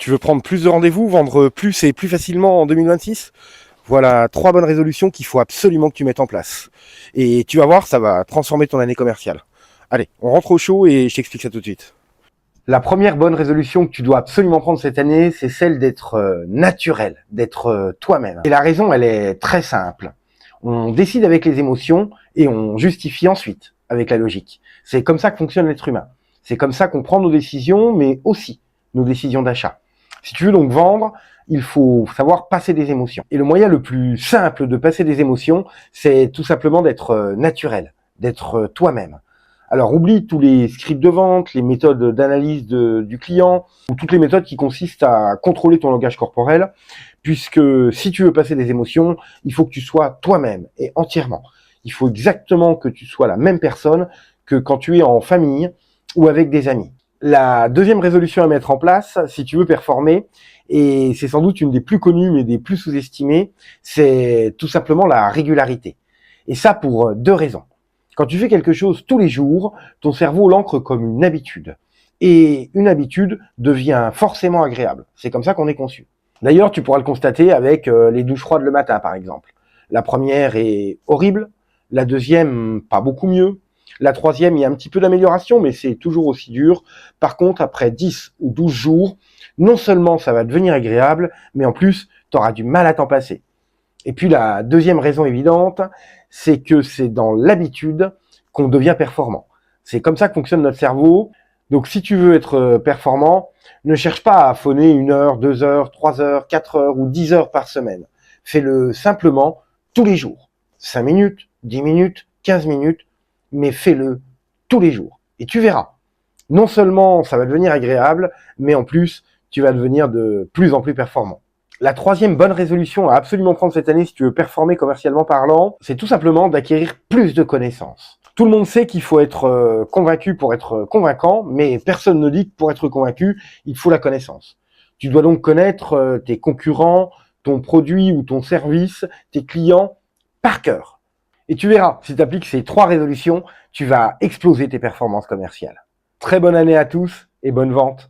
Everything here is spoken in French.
Tu veux prendre plus de rendez-vous, vendre plus et plus facilement en 2026? Voilà 3 bonnes résolutions qu'il faut absolument que tu mettes en place. Et tu vas voir, ça va transformer ton année commerciale. Allez, on rentre au show et je t'explique ça tout de suite. La première bonne résolution que tu dois absolument prendre cette année, c'est celle d'être naturel, d'être toi-même. Et la raison, elle est très simple. On décide avec les émotions et on justifie ensuite avec la logique. C'est comme ça que fonctionne l'être humain. C'est comme ça qu'on prend nos décisions, mais aussi nos décisions d'achat. Si tu veux donc vendre, il faut savoir passer des émotions. Et le moyen le plus simple de passer des émotions, c'est tout simplement d'être naturel, d'être toi-même. Alors oublie tous les scripts de vente, les méthodes d'analyse du client, ou toutes les méthodes qui consistent à contrôler ton langage corporel, puisque si tu veux passer des émotions, il faut que tu sois toi-même et entièrement. Il faut exactement que tu sois la même personne que quand tu es en famille ou avec des amis. La deuxième résolution à mettre en place, si tu veux performer, et c'est sans doute une des plus connues mais des plus sous-estimées, c'est tout simplement la régularité. Et ça pour 2 raisons. Quand tu fais quelque chose tous les jours, ton cerveau l'ancre comme une habitude. Et une habitude devient forcément agréable. C'est comme ça qu'on est conçu. D'ailleurs, tu pourras le constater avec les douches froides le matin, par exemple. La première est horrible, la deuxième, pas beaucoup mieux. La troisième, il y a un petit peu d'amélioration, mais c'est toujours aussi dur. Par contre, après 10 ou 12 jours, non seulement ça va devenir agréable, mais en plus, tu auras du mal à t'en passer. Et puis la deuxième raison évidente, c'est que c'est dans l'habitude qu'on devient performant. C'est comme ça que fonctionne notre cerveau. Donc si tu veux être performant, ne cherche pas à affoner 1 heure, 2 heures, 3 heures, 4 heures ou 10 heures par semaine. Fais-le simplement tous les jours. 5 minutes, 10 minutes, 15 minutes, mais fais-le tous les jours. Et tu verras. Non seulement ça va devenir agréable, mais en plus, tu vas devenir de plus en plus performant. La troisième bonne résolution à absolument prendre cette année si tu veux performer commercialement parlant, c'est tout simplement d'acquérir plus de connaissances. Tout le monde sait qu'il faut être convaincu pour être convaincant, mais personne ne dit que pour être convaincu, il faut la connaissance. Tu dois donc connaître tes concurrents, ton produit ou ton service, tes clients par cœur. Et tu verras, si tu appliques ces 3 résolutions, tu vas exploser tes performances commerciales. Très bonne année à tous et bonne vente.